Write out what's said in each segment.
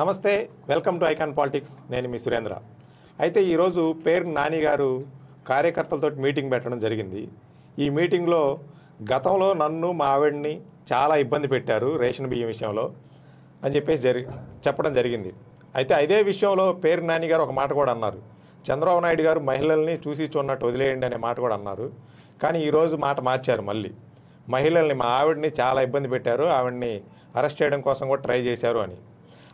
నమస్తే, welcome to icon politics. నేను మీ సురేంద్ర. అయితే ఈరోజు పేరు నాని గారు కార్యకర్తలతో మీటింగ్ పెట్టడం జరిగింది. ఈ మీటింగ్లో గతంలో నన్ను మా ఆవిడ్ని చాలా ఇబ్బంది పెట్టారు రేషన్ బియ్యం విషయంలో అని చెప్పేసి చెప్పడం జరిగింది. అయితే అదే విషయంలో పేరు నాని గారు ఒక మాట కూడా అన్నారు. చంద్రబాబు నాయుడు గారు మహిళల్ని చూసి చూడనట్టు వదిలేయండి అనే మాట కూడా అన్నారు. కానీ ఈరోజు మాట మార్చారు. మళ్ళీ మహిళల్ని, మా ఆవిడ్ని చాలా ఇబ్బంది పెట్టారు, ఆవిడ్ని అరెస్ట్ చేయడం కోసం కూడా ట్రై చేశారు అని.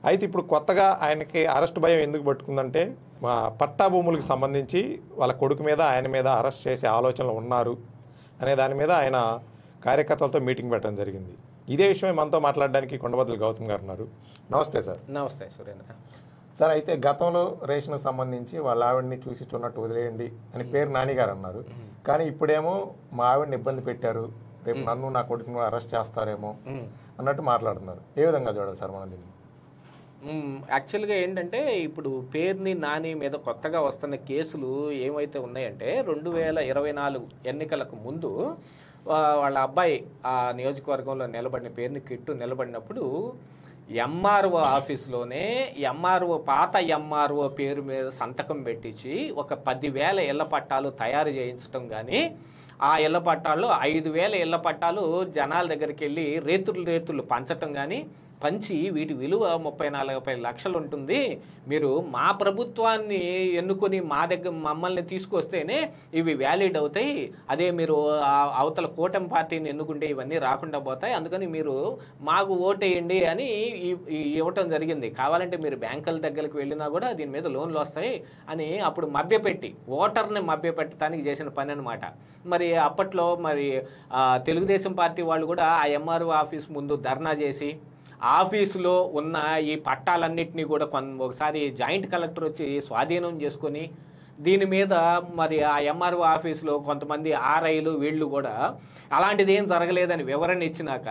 అయితే ఇప్పుడు కొత్తగా ఆయనకి అరెస్ట్ భయం ఎందుకు పట్టుకుందంటే, మా పట్టా భూములకు సంబంధించి వాళ్ళ కొడుకు మీద ఆయన మీద అరెస్ట్ చేసే ఆలోచనలు ఉన్నారు అనే దాని మీద ఆయన కార్యకర్తలతో మీటింగ్ పెట్టడం జరిగింది. ఇదే విషయమే మనతో మాట్లాడడానికి కొండబద్దల గౌతమ్ గారు ఉన్నారు. నమస్తే సార్. నమస్తే సురేంద్ర సార్. అయితే గతంలో రేషన్కి సంబంధించి వాళ్ళ ఆవిడని చూసి చూడనట్టు వదిలేయండి అని పేరు నాని గారు అన్నారు. కానీ ఇప్పుడేమో మా ఆవిడని ఇబ్బంది పెట్టారు, రేపు నన్ను నా కొడుకును అరెస్ట్ చేస్తారేమో అన్నట్టు మాట్లాడుతున్నారు. ఏ విధంగా చూడాలి సార్ మనం దీన్ని? యాక్చువల్గా ఏంటంటే, ఇప్పుడు పేర్ని నాని మీద కొత్తగా వస్తున్న కేసులు ఏమైతే ఉన్నాయంటే, 2024 ఎన్నికలకు ముందు వాళ్ళ అబ్బాయి ఆ నియోజకవర్గంలో నిలబడిన పేరుని కిట్టు నిలబడినప్పుడు ఎంఆర్ఓ ఆఫీస్లోనే పాత ఎంఆర్ఓ పేరు మీద సంతకం పెట్టించి ఒక 10,000 ఇళ్ల పట్టాలు తయారు చేయించడం, కానీ ఆ ఇళ్ల పట్టాల్లో 5,000 ఇళ్ల పట్టాలు జనాల దగ్గరికి వెళ్ళి రేతులు పంచటం, కానీ పంచి వీటి విలువ 30-40 లక్షలు ఉంటుంది, మీరు మా ప్రభుత్వాన్ని ఎన్నుకొని మమ్మల్ని తీసుకొస్తేనే ఇవి వ్యాలిడ్ అవుతాయి, అదే మీరు అవతల కూటమి పార్టీని ఎన్నుకుంటే ఇవన్నీ రాకుండా పోతాయి, అందుకని మీరు మాకు ఓటేయండి అని ఇవ్వటం జరిగింది. కావాలంటే మీరు బ్యాంకుల దగ్గరికి వెళ్ళినా కూడా దీని మీద లోన్లు వస్తాయి అని అప్పుడు మభ్యపెట్టి, ఓటర్ని మభ్యపెట్టడానికి చేసిన పని అనమాట. మరి అప్పట్లో తెలుగుదేశం పార్టీ వాళ్ళు కూడా ఆ ఎంఆర్ఓ ఆఫీస్ ముందు ధర్నా చేసి ఆఫీసులో ఉన్న ఈ పట్టాలన్నింటినీ కూడా ఒకసారి జాయింట్ కలెక్టర్ వచ్చి స్వాధీనం చేసుకొని, దీని మీద ఆ ఎంఆర్ఓ ఆఫీసులో కొంతమంది ఆర్ఐలు వీళ్ళు కూడా అలాంటిది ఏం జరగలేదని వివరణ ఇచ్చినాక,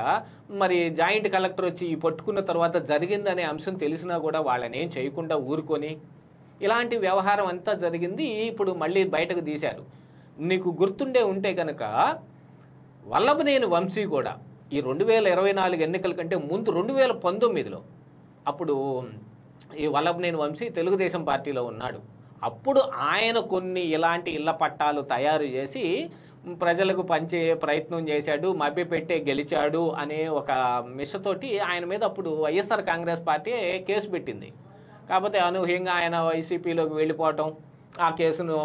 జాయింట్ కలెక్టర్ వచ్చి పట్టుకున్న తర్వాత జరిగిందనే అంశం తెలిసినా కూడా వాళ్ళని ఏం చేయకుండా ఊరుకొని ఇలాంటి వ్యవహారం అంతా జరిగింది. ఇప్పుడు మళ్ళీ బయటకు తీశారు. నీకు గుర్తుండే ఉంటే కనుక వల్లభనేని వంశీ కూడా ఈ 2024 ఎన్నికల కంటే ముందు 2019లో అప్పుడు ఈ వల్లభనేని వంశీ తెలుగుదేశం పార్టీలో ఉన్నాడు. అప్పుడు ఆయన కొన్ని ఇలాంటి ఇళ్ల పట్టాలు తయారు చేసి ప్రజలకు పంచే ప్రయత్నం చేశాడు, మభ్యపెట్టే గెలిచాడు అనే ఒక మిషతోటి ఆయన మీద అప్పుడు వైఎస్ఆర్ కాంగ్రెస్ పార్టీ కేసు పెట్టింది. కాకపోతే అనూహ్యంగా ఆయన వైసీపీలోకి వెళ్ళిపోవటం, ఆ కేసును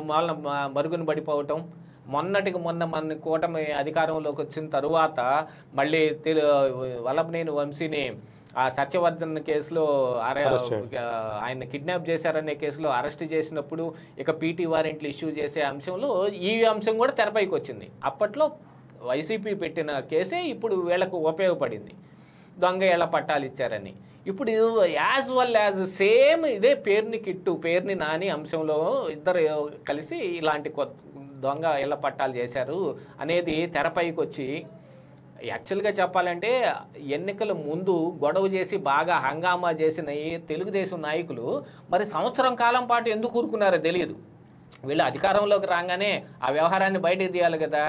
మరుగున పడిపోవటం, మొన్నటికి మొన్న మన కూటమి అధికారంలోకి వచ్చిన తరువాత మళ్ళీ వల్లభనేని వంశీని ఆ సత్యవర్ధన్ కేసులో ఆయన కిడ్నాప్ చేశారనే కేసులో అరెస్ట్ చేసినప్పుడు ఇక పీటీ వారెంట్లు ఇష్యూ చేసే అంశంలో ఈ అంశం కూడా తెరపైకి వచ్చింది. అప్పట్లో వైసీపీ పెట్టిన కేసే ఇప్పుడు వీళ్ళకు ఉపయోగపడింది, దొంగ ఇళ్ల పట్టాలు ఇచ్చారని. ఇప్పుడు యాజ్ వెల్ యాజ్ సేమ్ ఇదే పేరుని కిట్టు, పేరుని నాని అంశంలో ఇద్దరు కలిసి ఇలాంటి దొంగ ఇళ్ల పట్టాలు చేశారు అనేది తెరపైకి వచ్చి, యాక్చువల్గా చెప్పాలంటే ఎన్నికల ముందు గొడవ చేసి బాగా హంగామా చేసిన ఈ తెలుగుదేశం నాయకులు సంవత్సరం కాలం పాటు ఎందుకు ఊరుకున్నారో తెలియదు. వీళ్ళు అధికారంలోకి రాగానే ఆ వ్యవహారాన్ని బయటకు తీయాలి కదా,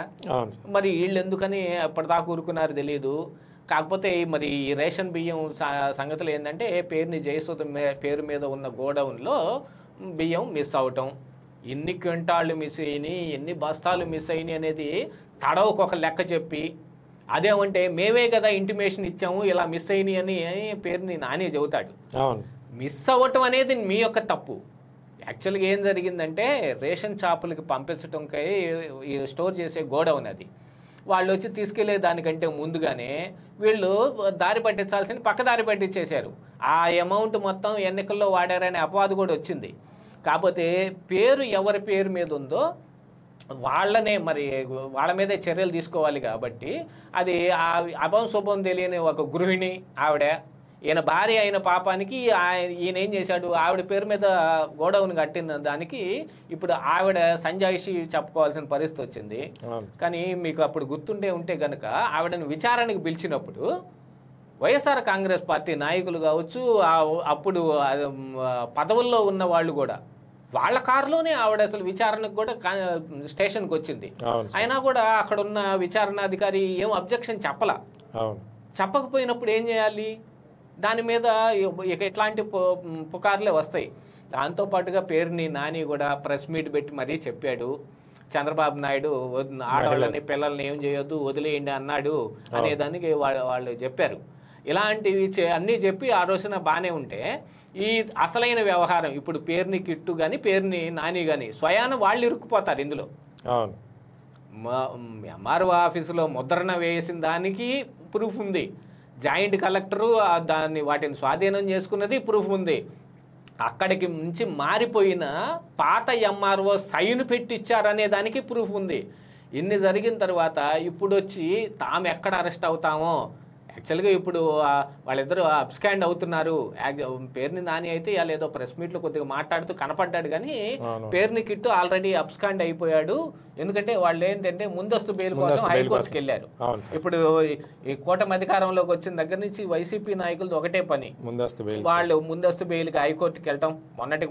వీళ్ళు ఎందుకని ఎప్పటిదాకా ఊరుకున్నారో తెలియదు. కాకపోతే ఈ రేషన్ బియ్యం సంగతులు ఏంటంటే, పేరుని జయసుధ పేరు మీద ఉన్న గోడౌన్లో బియ్యం మిస్ అవటం, ఎన్ని క్వింటాళ్ళు మిస్ అయినాయి, ఎన్ని బస్తాలు మిస్ అయినాయి అనేది తడవకొక లెక్క చెప్పి, అదేమంటే మేమే కదా ఇంటిమేషన్ ఇచ్చాము ఇలా మిస్ అయినాయి అని పేరుని నాని చెబుతాడు. మిస్ అవ్వటం అనేది మీ యొక్క తప్పు. యాక్చువల్గా ఏం జరిగిందంటే, రేషన్ షాపులకి పంపించడంకై స్టోర్ చేసే గోడౌన్ అది, వాళ్ళు వచ్చి తీసుకెళ్లే దానికంటే ముందుగానే వీళ్ళు దారి పట్టించాల్సిన పక్క దారి పట్టించేశారు. ఆ అమౌంట్ మొత్తం ఎన్నికల్లో వాడారనే అపవాదు కూడా వచ్చింది. కాకపోతే పేరు ఎవరి పేరు మీద ఉందో వాళ్ళనే వాళ్ళ మీదే చర్యలు తీసుకోవాలి. కాబట్టి అది అభం శుభం తెలియని ఒక గృహిణి ఆవిడ, ఈయన భార్య అయిన పాపానికి ఈయన ఏం చేశాడు, ఆవిడ పేరు మీద గోడౌన్ కట్టిన దానికి ఇప్పుడు ఆవిడ సంజాయిషి చెప్పుకోవాల్సిన పరిస్థితి వచ్చింది. కానీ మీకు అప్పుడు గుర్తుండే ఉంటే కనుక ఆవిడని విచారణకు పిలిచినప్పుడు వైఎస్ఆర్ కాంగ్రెస్ పార్టీ నాయకులు కావచ్చు, అప్పుడు పదవుల్లో ఉన్న వాళ్ళు కూడా వాళ్ళ కారులోనే ఆవిడ అసలు విచారణకు కూడా స్టేషన్కి వచ్చింది. అయినా కూడా అక్కడ ఉన్న విచారణాధికారి ఏం అబ్జెక్షన్ చెప్పకపోయినప్పుడు ఏం చేయాలి? దాని మీద ఇక ఇట్లాంటి పుకార్లే వస్తాయి. దాంతోపాటుగా పేరుని నాని కూడా ప్రెస్ మీట్ పెట్టి మరీ చెప్పాడు, చంద్రబాబు నాయుడు ఆడవాళ్ళని పిల్లల్ని ఏం చేయొద్దు వదిలేయండి అన్నాడు అనేదానికి వాళ్ళు చెప్పారు. ఇలాంటివి అన్నీ చెప్పి ఆ రోజున బాగానే ఉంటే, ఈ అసలైన వ్యవహారం ఇప్పుడు పేరుని కిట్టు కానీ పేరుని నాని కానీ స్వయాన వాళ్ళు ఇరుక్కుపోతారు ఇందులో. ఎంఆర్ఓ ఆఫీసులో ముద్రణ వేసిన దానికి ప్రూఫ్ ఉంది, జాయింట్ కలెక్టరు వాటిని స్వాధీనం చేసుకున్నది ప్రూఫ్ ఉంది, అక్కడికి నుంచి మారిపోయిన పాత ఎంఆర్ఓ సైన్ పెట్టిచ్చారనే దానికి ప్రూఫ్ ఉంది. ఇన్ని జరిగిన తర్వాత ఇప్పుడు వచ్చి తాము ఎక్కడ అరెస్ట్ అవుతామో, యాక్చువల్గా ఇప్పుడు వాళ్ళిద్దరూ అబ్స్కాండ్ అవుతున్నారు. పేరుని నాని అయితే వాళ్ళు ఏదో ప్రెస్ మీట్లో కొద్దిగా మాట్లాడుతూ కనపడ్డాడు, కానీ పేరుని కిట్టు ఆల్రెడీ అబ్స్కాండ్ అయిపోయాడు. ఎందుకంటే వాళ్ళు ఏంటంటే ముందస్తు బెయిల్ కోసం హైకోర్టుకి వెళ్ళారు. ఇప్పుడు ఈ కూటమి అధికారంలోకి వచ్చిన దగ్గర నుంచి వైసీపీ నాయకులది ఒకటే పని, వాళ్ళు ముందస్తు బెయిల్కి హైకోర్టుకి వెళ్ళటం.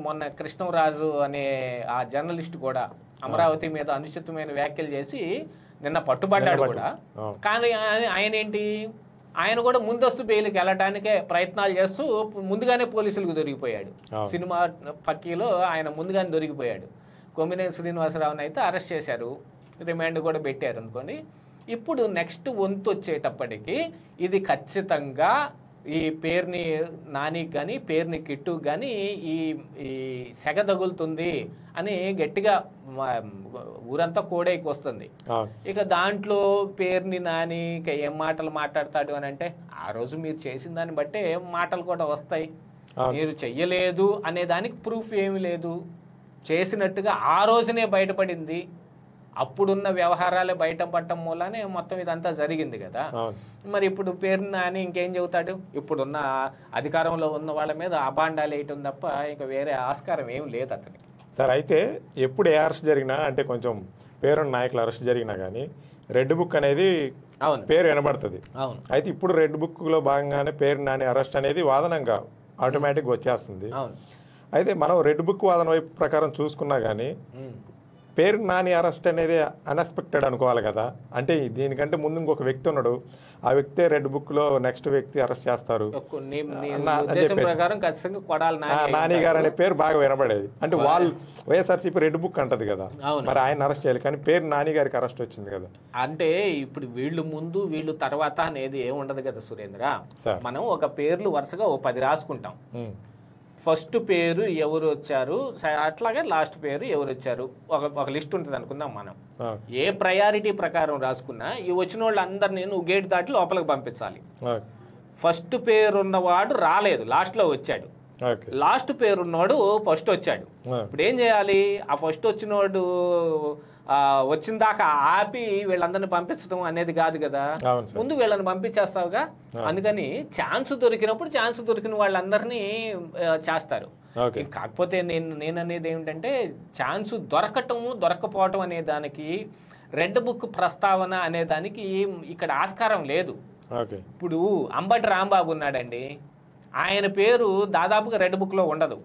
మొన్న కృష్ణరాజు అనే ఆ జర్నలిస్ట్ కూడా అమరావతి మీద అనుచితమైన వ్యాఖ్యలు చేసి నిన్న పట్టుబడ్డాడు కూడా. కానీ ఆయన ఏంటి, ఆయన కూడా ముందస్తు బెయిల్కి వెళ్ళటానికే ప్రయత్నాలు చేస్తూ ముందుగానే పోలీసులకు దొరికిపోయాడు. సినిమా పక్కీలో ఆయన ముందుగానే దొరికిపోయాడు. కొమ్మినేని శ్రీనివాసరావుని అయితే అరెస్ట్ చేశారు, రిమాండ్ కూడా పెట్టారు అనుకోండి. ఇప్పుడు నెక్స్ట్ వంతు వచ్చేటప్పటికి ఇది ఖచ్చితంగా ఈ పేరుని నానికి కానీ పేరుని కిట్టుకు కానీ ఈ సెగ తగులుతుంది అని గట్టిగా ఊరంతా కోడైకి వస్తుంది. ఇక దాంట్లో పేరుని నాని ఏం మాటలు మాట్లాడతాడు అని అంటే, ఆ రోజు మీరు చేసిన దాన్ని బట్టే మాటలు కూడా వస్తాయి. మీరు చెయ్యలేదు అనే దానికి ప్రూఫ్ ఏమీ లేదు, చేసినట్టుగా ఆ రోజునే బయటపడింది. అప్పుడున్న వ్యవహారాలే బయటపడటం మూలానే మొత్తం ఇదంతా జరిగింది కదా. మరి ఇప్పుడు పేరు నాని ఇంకేం చెబుతాడు? ఇప్పుడున్న అధికారంలో ఉన్న వాళ్ళ మీద అబాండాలు వేయటం తప్ప ఇంకా వేరే ఆస్కారం ఏం లేదు అతనికి. సార్, అయితే ఎప్పుడు ఏ అరెస్ట్ జరిగినా, అంటే కొంచెం పేరున్న నాయకులు అరెస్ట్ జరిగినా కానీ రెడ్ బుక్ అనేది పేరు వినబడుతుంది. అయితే ఇప్పుడు రెడ్ బుక్లో భాగంగానే పేరు నాని అరెస్ట్ అనేది వాదనంగా ఆటోమేటిక్గా వచ్చేస్తుంది. అయితే మనం రెడ్ బుక్ వాదన వైపు ప్రకారం చూసుకున్నా కానీ పేరు నాని అరెస్ట్ అనేది అన్ఎక్స్పెక్టెడ్ అనుకోవాలి కదా. అంటే దీనికంటే ముందు ఇంకొక వ్యక్తి ఉన్నాడు, ఆ వ్యక్తే రెడ్ బుక్లో నెక్స్ట్ వ్యక్తి అరెస్ట్ చేస్తారు. నాని గారు అనే పేరు బాగా వినబడేది. అంటే వాళ్ళు వైఎస్ఆర్సీపీ రెడ్ బుక్ అంటది కదా, మరి ఆయన అరెస్ట్ చేయాలి, కానీ పేరు నాని గారికి అరెస్ట్ వచ్చింది కదా. అంటే ఇప్పుడు వీళ్ళు ముందు వీళ్ళు తర్వాత అనేది ఏముండదు కదా సురేంద్ర. మనం ఒక పేర్లు వరుసగా 10 రాసుకుంటాం. ఫస్ట్ పేరు ఎవరు వచ్చారు, అట్లాగే లాస్ట్ పేరు ఎవరు వచ్చారు, ఒక లిస్ట్ ఉంటుంది అనుకుందాం. మనం ఏ ప్రయారిటీ ప్రకారం రాసుకున్నా ఈ వచ్చిన వాళ్ళు అందరినీ నువ్వు గేట్ దాటి లోపలికి పంపించాలి. ఫస్ట్ పేరు ఉన్నవాడు రాలేదు, లాస్ట్లో వచ్చాడు. లాస్ట్ పేరున్నోడు ఫస్ట్ వచ్చాడు. ఇప్పుడు ఏం చేయాలి? ఆ ఫస్ట్ వచ్చినోడు వచ్చిన దాకా ఆపి వీళ్ళందరినీ పంపించడం అనేది కాదు కదా, ముందు వీళ్ళని పంపించేస్తావుగా. అందుకని ఛాన్స్ దొరికినప్పుడు ఛాన్స్ దొరికిన వాళ్ళందరినీ చేస్తారు. కాకపోతే నేను అనేది ఏమిటంటే, ఛాన్స్ దొరకటము దొరకపోవటం అనే దానికి రెడ్ బుక్ ప్రస్తావన అనే దానికి ఇక్కడ ఆస్కారం లేదు. ఇప్పుడు అంబటి రాంబాబు ఉన్నాడండి, ఆయన పేరు దాదాపుగా రెడ్ బుక్లో ఉండదు.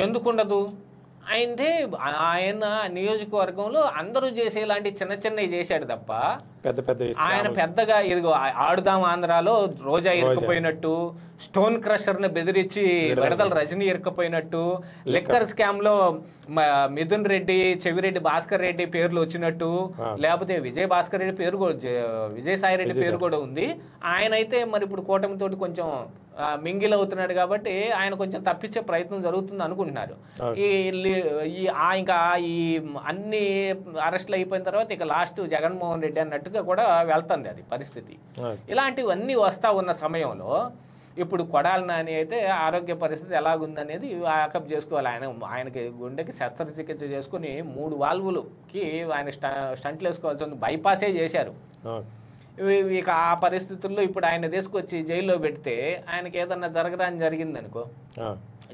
ఎందుకు ఉండదు? ఆయన నియోజకవర్గంలో అందరూ చేసేలాంటి చిన్న చిన్నవి చేశాడు తప్ప ఆయన పెద్దగా ఇదిగో ఆడుదాం ఆంధ్రాలో రోజా ఇరుక్కుపోయినట్టు, స్టోన్ క్రషర్ ని బెదిరించి విడదల రజనీ ఇరుక్కుపోయినట్టు, లిక్కర్ స్కామ్ లో మిథున్ రెడ్డి, చెవిరెడ్డి భాస్కర్ రెడ్డి పేర్లు వచ్చినట్టు, లేకపోతే విజయ్ భాస్కర్ రెడ్డి పేరు కూడా, విజయసాయి రెడ్డి పేరు కూడా ఉంది. ఆయన అయితే మరి ఇప్పుడు కూటమితోటి కొంచెం మింగిల్ అవుతున్నాడు కాబట్టి ఆయన కొంచెం తప్పించే ప్రయత్నం జరుగుతుంది అనుకుంటున్నారు. ఇంకా ఈ అన్ని అరెస్టులు అయిపోయిన తర్వాత ఇక లాస్ట్ జగన్మోహన్ రెడ్డి అన్నట్టుగా కూడా వెళ్తుంది అది పరిస్థితి. ఇలాంటివన్నీ వస్తా ఉన్న సమయంలో ఇప్పుడు కొడాలి నాని అయితే ఆరోగ్య పరిస్థితి ఎలాగుందనేది వాకప్ చేసుకోవాలి. ఆయనకి గుండెకి శస్త్రచికిత్స చేసుకుని 3 వాల్వులకి ఆయన స్టంట్లు వేసుకోవాల్సి బైపాసే చేశారు. ఇక ఆ పరిస్థితుల్లో ఇప్పుడు ఆయన తీసుకొచ్చి జైల్లో పెడితే ఆయనకి ఏదన్నా జరగరాని జరిగిందనుకో,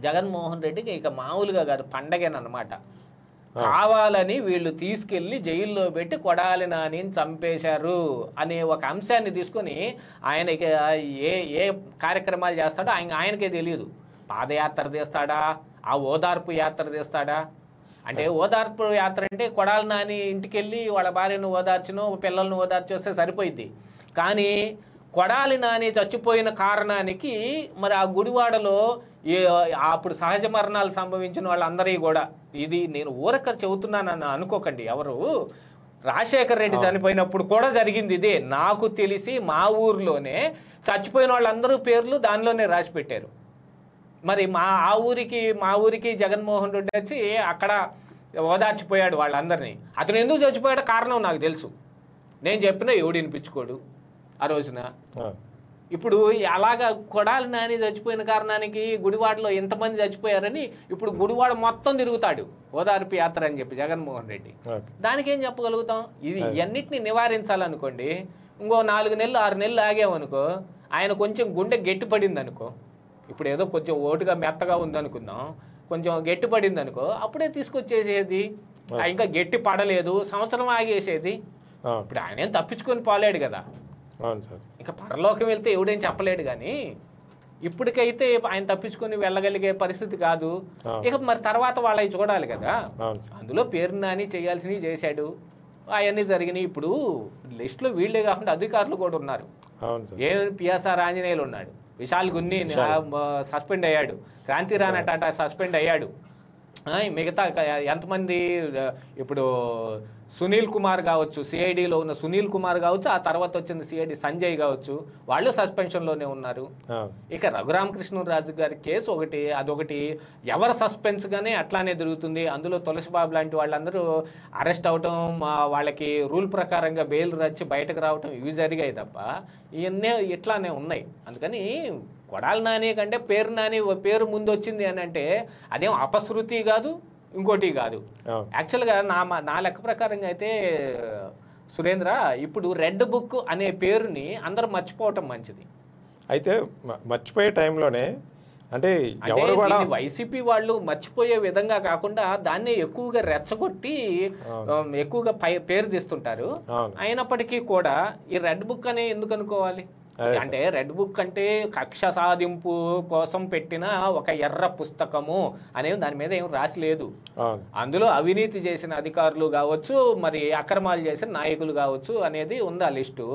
జగన్మోహన్ రెడ్డికి ఇక మామూలుగా కాదు పండగేనమాట. కావాలని వీళ్ళు తీసుకెళ్లి జైల్లో పెట్టి కొడాలి నాని చంపేశారు అనే ఒక అంశాన్ని తీసుకొని ఆయనకి ఏ కార్యక్రమాలు చేస్తాడో ఆయనకే తెలియదు. పాదయాత్ర తీస్తాడా, ఆ ఓదార్పు యాత్ర తీస్తాడా? అంటే ఓదార్పు యాత్ర అంటే కొడాలి నాని ఇంటికి వెళ్ళి వాళ్ళ భార్యను ఓదార్చినో పిల్లలను ఓదార్చి వస్తే సరిపోయింది. కానీ కొడాలి నాని చచ్చిపోయిన కారణానికి మరి ఆ గుడివాడలో అప్పుడు సహజ మరణాలు సంభవించిన వాళ్ళందరి కూడా, ఇది నేను ఊరక చెబుతున్నానని అనుకోకండి ఎవరు, రాజశేఖర్ రెడ్డి చనిపోయినప్పుడు కూడా జరిగింది ఇదే. నాకు తెలిసి మా ఊర్లోనే చచ్చిపోయిన వాళ్ళందరూ పేర్లు దానిలోనే రాసి పెట్టారు. మరి మా ఊరికి జగన్మోహన్ రెడ్డి వచ్చి అక్కడ ఓదార్చిపోయాడు వాళ్ళందరినీ. అతను ఎందుకు చచ్చిపోయాడో కారణం నాకు తెలుసు, నేను చెప్పినా ఎవడు వినిపించుకోడు ఆ రోజున. ఇప్పుడు అలాగా కొడాలి నాని చచ్చిపోయిన కారణానికి గుడివాడలో ఎంతమంది చచ్చిపోయారని ఇప్పుడు గుడివాడ మొత్తం తిరుగుతాడు ఓదార్పు యాత్ర అని చెప్పి జగన్మోహన్ రెడ్డి. దానికి ఏం చెప్పగలుగుతాం? ఇది అన్నిటిని నివారించాలనుకోండి, ఇంకో 4 నెలలు 6 నెలలు ఆగామనుకో, ఆయన కొంచెం గుండె గట్టిపడింది అనుకో, ఇప్పుడు ఏదో కొంచెం ఓటుగా మెత్తగా ఉందనుకుందాం, కొంచెం గట్టి పడింది అనుకో, అప్పుడే తీసుకొచ్చేసేది. ఇంకా గట్టి పడలేదు, సంవత్సరం ఆగేసేది. ఇప్పుడు ఆయన ఏం తప్పించుకొని పోలేడు కదా. ఇంకా పరలోకం వెళ్తే ఎవడేం చెప్పలేడు, కానీ ఇప్పటికైతే ఆయన తప్పించుకొని వెళ్ళగలిగే పరిస్థితి కాదు. ఇక మరి తర్వాత వాళ్ళవి చూడాలి కదా. అందులో పేరు నాని చేయాల్సినవి చేశాడు, అవన్నీ జరిగినాయి. ఇప్పుడు లిస్టులో వీళ్ళే కాకుండా అధికారులు కూడా ఉన్నారు. పిఎస్ఆర్ ఆంజనేయులు ఉన్నాడు, విశాల్ గున్ని సస్పెండ్ అయ్యాడు, క్రాంతి రాణా టాటా సస్పెండ్ అయ్యాడు, మిగతా ఎంతమంది ఇప్పుడు సునీల్ కుమార్ కావచ్చు, సిఐడిలో ఉన్న సునీల్ కుమార్ కావచ్చు, ఆ తర్వాత వచ్చిన సిఐడి సంజయ్ కావచ్చు, వాళ్ళు సస్పెన్షన్లోనే ఉన్నారు. ఇక రఘురామకృష్ణరాజు గారి కేసు ఒకటి, అదొకటి ఎవరు సస్పెన్స్గానే అట్లానే జరుగుతుంది. అందులో తులసిబాబు లాంటి వాళ్ళందరూ అరెస్ట్ అవటం, వాళ్ళకి రూల్ ప్రకారంగా బెయిల్ వచ్చి బయటకు రావటం, ఇవి జరిగాయి తప్ప ఇవన్నీ ఇట్లానే ఉన్నాయి. అందుకని కొడాలి నాని కంటే పేరు నాని పేరు ముందు వచ్చింది అని అంటే అదేం అపశృతి కాదు, ఇంకోటి కాదు. యాక్చువల్గా నా లెక్క ప్రకారంగా అయితే సురేంద్ర, ఇప్పుడు రెడ్ బుక్ అనే పేరుని అందరూ మర్చిపోవటం మంచిది. అయితే మర్చిపోయే టైంలోనే అంటే వైసీపీ వాళ్ళు మర్చిపోయే విధంగా కాకుండా దాన్ని ఎక్కువగా రెచ్చగొట్టి ఎక్కువగా పేరు తీస్తుంటారు. అయినప్పటికీ కూడా ఈ రెడ్ బుక్ అని ఎందుకు అనుకోవాలి? అంటే రెడ్ బుక్ అంటే కక్ష సాధింపు కోసం పెట్టిన ఒక ఎర్ర పుస్తకము అనేవి దాని మీద ఏం రాసి లేదు. అందులో అవినీతి చేసిన అధికారులు కావచ్చు, మరి అక్రమాలు చేసిన నాయకులు కావచ్చు అనేది ఉంది ఆ లిస్టు.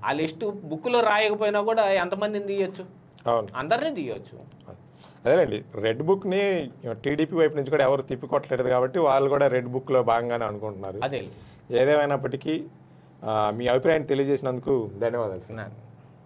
ఆ లిస్టు బుక్లో రాయకపోయినా కూడా ఎంతమందిని తీయొచ్చు? అందరినీ తీయొచ్చు. అదేనండి, రెడ్ బుక్ని టీడీపీ వైపు నుంచి కూడా ఎవరు తిప్పికొట్టలేదు కాబట్టి వాళ్ళు కూడా రెడ్ బుక్లో భాగంగానే అనుకుంటున్నారు. అదే ఏదేమైనప్పటికీ మీ అభిప్రాయాన్ని తెలియజేసినందుకు ధన్యవాదాలు.